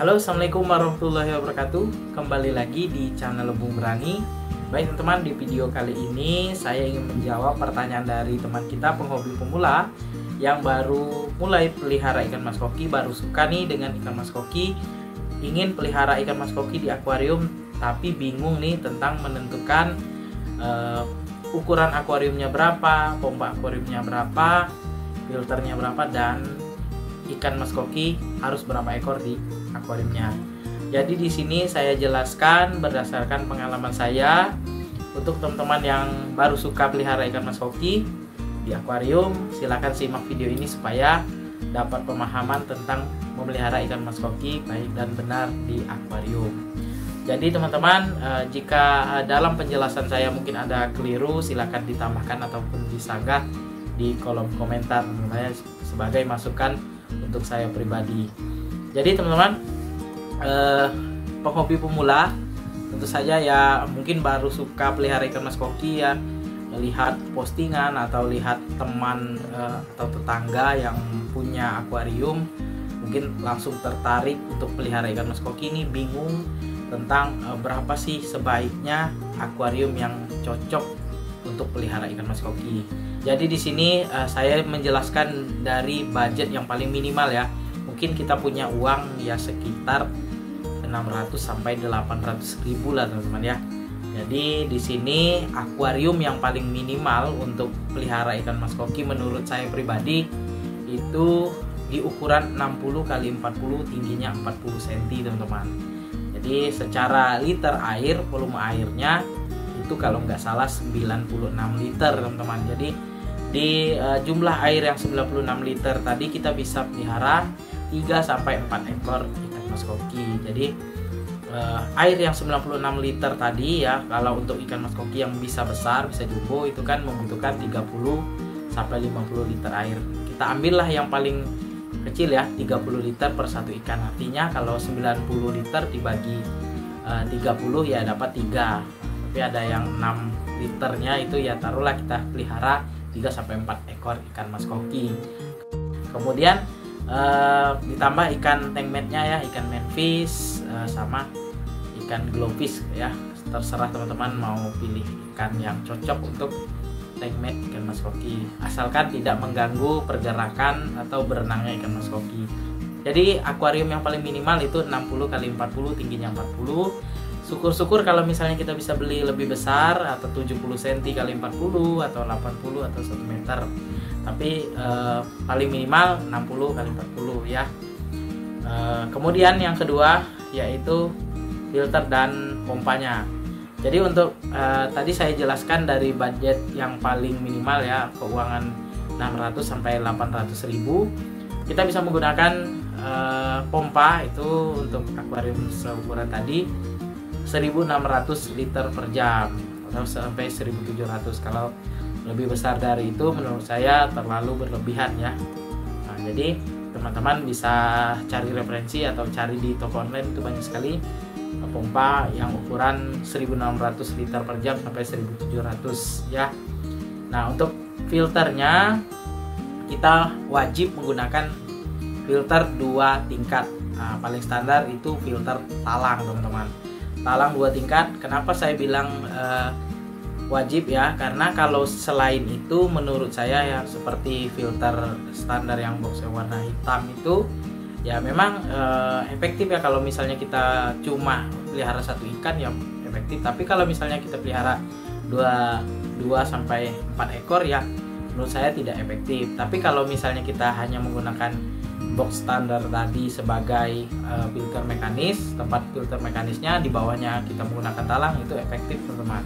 Halo, assalamualaikum warahmatullahi wabarakatuh. Kembali lagi di channel Bung Berani. Baik teman-teman, di video kali ini saya ingin menjawab pertanyaan dari teman kita penghobi pemula yang baru mulai pelihara ikan mas koki, baru suka nih dengan ikan mas koki, ingin pelihara ikan mas koki di akuarium, tapi bingung nih tentang menentukan ukuran akuariumnya berapa, pompa akuariumnya berapa, filternya berapa, dan ikan mas koki harus berapa ekor di akuariumnya. Jadi di sini saya jelaskan berdasarkan pengalaman saya untuk teman-teman yang baru suka pelihara ikan mas koki di akuarium. Silahkan simak video ini supaya dapat pemahaman tentang memelihara ikan mas koki baik dan benar di akuarium. Jadi teman-teman, jika dalam penjelasan saya mungkin ada keliru, silahkan ditambahkan ataupun disanggah di kolom komentar sebagai masukan untuk saya pribadi. Jadi teman-teman, penghobi pemula tentu saja ya mungkin baru suka pelihara ikan mas koki ya, lihat postingan atau lihat teman atau tetangga yang punya akuarium, mungkin langsung tertarik untuk pelihara ikan mas koki. Ini bingung tentang berapa sih sebaiknya akuarium yang cocok untuk pelihara ikan mas koki. Jadi di sini saya menjelaskan dari budget yang paling minimal ya. Mungkin kita punya uang ya sekitar 600 sampai 800 ribu lah teman-teman ya. Jadi di sini akuarium yang paling minimal untuk pelihara ikan mas koki menurut saya pribadi itu di ukuran 60 x 40, tingginya 40 cm teman-teman. Jadi secara liter air, volume airnya itu kalau nggak salah 96 liter teman-teman. Jadi di jumlah air yang 96 liter tadi kita bisa pelihara 3 sampai 4 ekor ikan mas koki. Jadi air yang 96 liter tadi ya, kalau untuk ikan mas koki yang bisa besar, bisa jumbo, itu kan membutuhkan 30 sampai 50 liter air. Kita ambillah yang paling kecil ya, 30 liter per satu ikan. Artinya kalau 90 liter dibagi 30 ya dapat 3. Tapi ada yang 6 liternya itu ya taruhlah kita pelihara 3 sampai 4 ekor ikan mas koki. Kemudian ditambah ikan tankmate-nya ya, ikan manfish sama ikan glowfish ya. Terserah teman-teman mau pilih ikan yang cocok untuk tankmate ikan mas koki, asalkan tidak mengganggu pergerakan atau berenangnya ikan mas koki. Jadi akuarium yang paling minimal itu 60 x 40, tingginya 40. Syukur-syukur kalau misalnya kita bisa beli lebih besar atau 70 cm x 40 atau 80 atau 1 meter. Tapi paling minimal 60 x 40 ya. Kemudian yang kedua yaitu filter dan pompanya. Jadi untuk tadi saya jelaskan dari budget yang paling minimal ya, keuangan 600 sampai 800 ribu, kita bisa menggunakan pompa itu untuk akuarium seukuran tadi 1600 liter per jam atau sampai 1700. Kalau lebih besar dari itu menurut saya terlalu berlebihan ya. Nah, jadi teman-teman bisa cari referensi atau cari di toko online, itu banyak sekali pompa yang ukuran 1600 liter per jam sampai 1700 ya. Nah, untuk filternya kita wajib menggunakan filter 2 tingkat. Nah, paling standar itu filter talang teman-teman. Talang 2 tingkat. Kenapa saya bilang wajib ya? Karena kalau selain itu menurut saya ya seperti filter standar yang box warna hitam itu ya memang efektif ya kalau misalnya kita cuma pelihara satu ikan ya efektif. Tapi kalau misalnya kita pelihara 2 sampai 4 ekor ya menurut saya tidak efektif. Tapi kalau misalnya kita hanya menggunakan box standar tadi sebagai filter mekanis, tempat filter mekanisnya di bawahnya kita menggunakan talang, itu efektif teman-teman.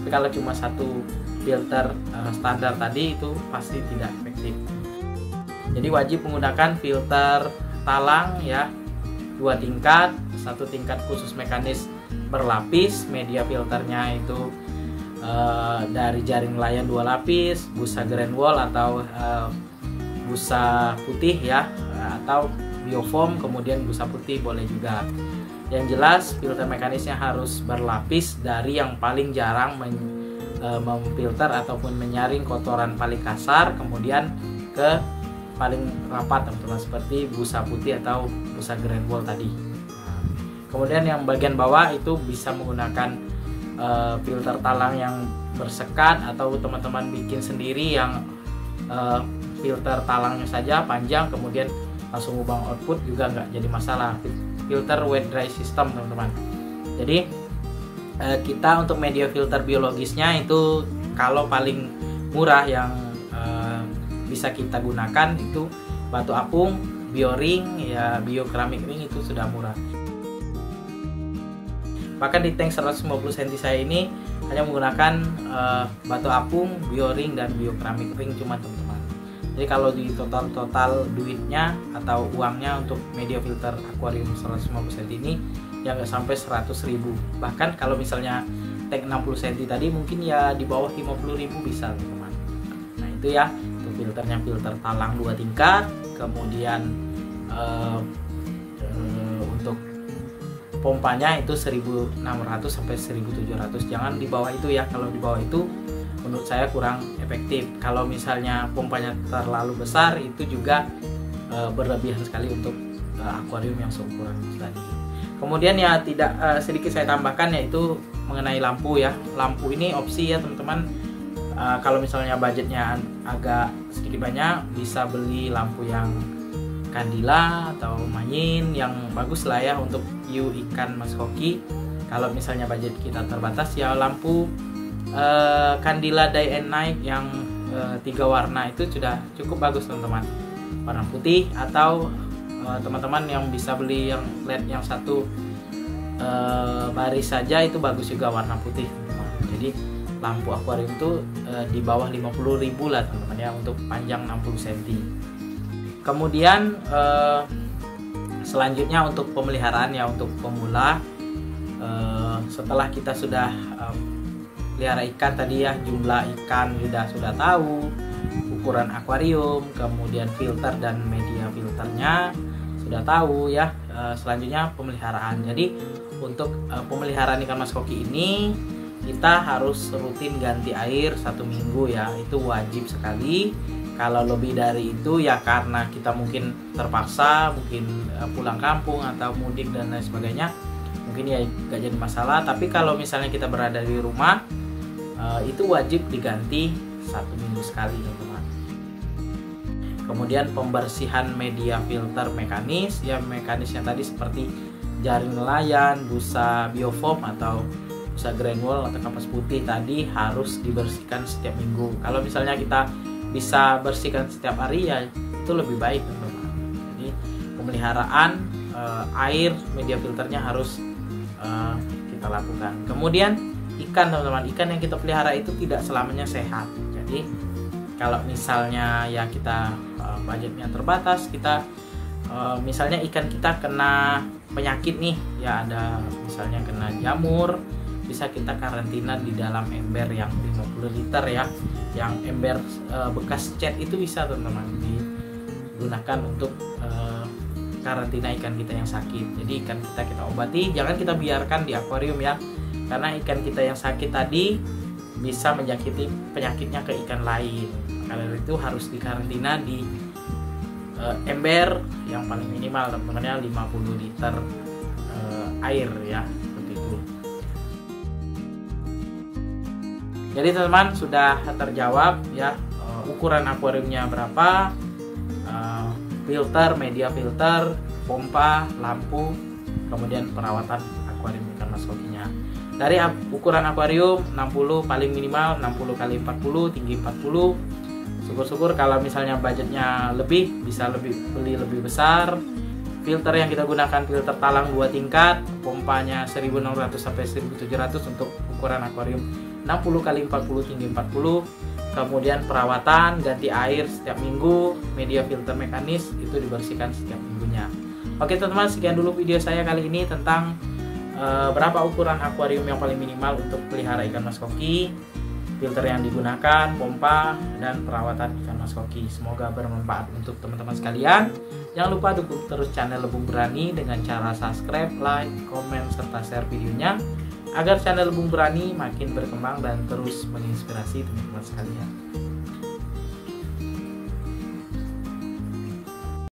Tapi kalau cuma satu filter standar tadi itu pasti tidak efektif. Jadi wajib menggunakan filter talang ya 2 tingkat, 1 tingkat khusus mekanis berlapis, media filternya itu dari jaring nelayan 2 lapis, busa grand wall atau busa putih ya, atau biofoam, kemudian busa putih boleh juga. Yang jelas filter mekanisnya harus berlapis dari yang paling jarang memfilter ataupun menyaring kotoran paling kasar, kemudian ke paling rapat teman-teman, seperti busa putih atau busa grand wall tadi. Kemudian yang bagian bawah itu bisa menggunakan filter talang yang bersekat, atau teman-teman bikin sendiri yang filter talangnya saja panjang kemudian langsung ubah output juga nggak jadi masalah. Filter wet dry system teman-teman. Jadi kita untuk media filter biologisnya itu kalau paling murah yang bisa kita gunakan itu batu apung, bioring, ya biokeramik ring itu sudah murah. Bahkan di tank 150 cm saya ini hanya menggunakan batu apung, bioring, dan biokeramik ring cuma teman-teman. Jadi kalau di total duitnya atau uangnya untuk media filter akuarium 150 cm ini ya nggak sampai 100.000. Bahkan kalau misalnya tank 60 cm tadi mungkin ya di bawah 50.000 bisa teman-teman. Nah itu ya untuk filternya, filter talang 2 tingkat. Kemudian untuk pompanya itu 1.600 sampai 1.700. Jangan di bawah itu ya. Kalau di bawah itu menurut saya kurang efektif. Kalau misalnya pompanya terlalu besar itu juga berlebihan sekali untuk akuarium yang seukuran tadi. Kemudian ya tidak sedikit saya tambahkan yaitu mengenai lampu ya. Lampu ini opsi ya teman-teman. Kalau misalnya budgetnya agak sedikit banyak, bisa beli lampu yang kandila atau mayin yang bagus lah ya untuk hiu ikan mas koki. Kalau misalnya budget kita terbatas ya lampu kandila day and night yang 3 warna itu sudah cukup bagus teman-teman. Warna putih, atau teman-teman yang bisa beli yang LED yang satu baris saja itu bagus juga warna putih teman-teman. Jadi lampu akuarium itu di bawah 50.000 lah teman-teman ya untuk panjang 60 cm. Kemudian selanjutnya untuk pemeliharaan ya untuk pemula, setelah kita sudah pelihara ikan tadi ya, jumlah ikan sudah tahu, ukuran akuarium, kemudian filter dan media filternya sudah tahu ya. Selanjutnya pemeliharaan. Jadi untuk pemeliharaan ikan mas koki ini kita harus rutin ganti air 1 minggu ya, itu wajib sekali. Kalau lebih dari itu ya karena kita mungkin terpaksa, mungkin pulang kampung atau mudik dan lain sebagainya, mungkin ya gak jadi masalah. Tapi kalau misalnya kita berada di rumah, itu wajib diganti 1 minggu sekali teman-teman. Kemudian pembersihan media filter mekanis ya, mekanisnya tadi seperti jaring nelayan, busa biofoam atau busa granule atau kapas putih tadi harus dibersihkan setiap minggu. Kalau misalnya kita bisa bersihkan setiap hari ya itu lebih baik teman-teman. Jadi pemeliharaan air media filternya harus kita lakukan. Kemudian ikan teman-teman, ikan yang kita pelihara itu tidak selamanya sehat. Jadi kalau misalnya ya kita budgetnya terbatas, kita misalnya ikan kita kena penyakit nih ya, ada misalnya kena jamur, bisa kita karantina di dalam ember yang 50 liter ya, yang ember bekas cat itu bisa teman-teman digunakan untuk karantina ikan kita yang sakit. Jadi ikan kita obati, jangan kita biarkan di akuarium ya, karena ikan kita yang sakit tadi bisa menjangkiti penyakitnya ke ikan lain. Karena itu harus dikarantina di ember yang paling minimal teman-teman ya, 50 liter air ya, seperti itu. Jadi teman-teman sudah terjawab ya, ukuran akuariumnya berapa, filter, media filter, pompa, lampu, kemudian perawatan akuarium ikan mas kokinya. Dari ukuran akuarium 60 paling minimal 60 kali 40, tinggi 40. Syukur-syukur kalau misalnya budgetnya lebih, bisa beli lebih besar. Filter yang kita gunakan filter talang 2 tingkat, pompanya 1600 sampai 1700 untuk ukuran akuarium 60 kali 40, tinggi 40. Kemudian perawatan, ganti air setiap minggu, media filter mekanis itu dibersihkan setiap minggunya. Oke teman-teman, sekian dulu video saya kali ini tentang berapa ukuran akuarium yang paling minimal untuk pelihara ikan mas koki, filter yang digunakan, pompa, dan perawatan ikan mas koki. Semoga bermanfaat untuk teman-teman sekalian. Jangan lupa dukung terus channel Lebung Berani dengan cara subscribe, like, komen, serta share videonya agar channel Lebung Berani makin berkembang dan terus menginspirasi teman-teman sekalian.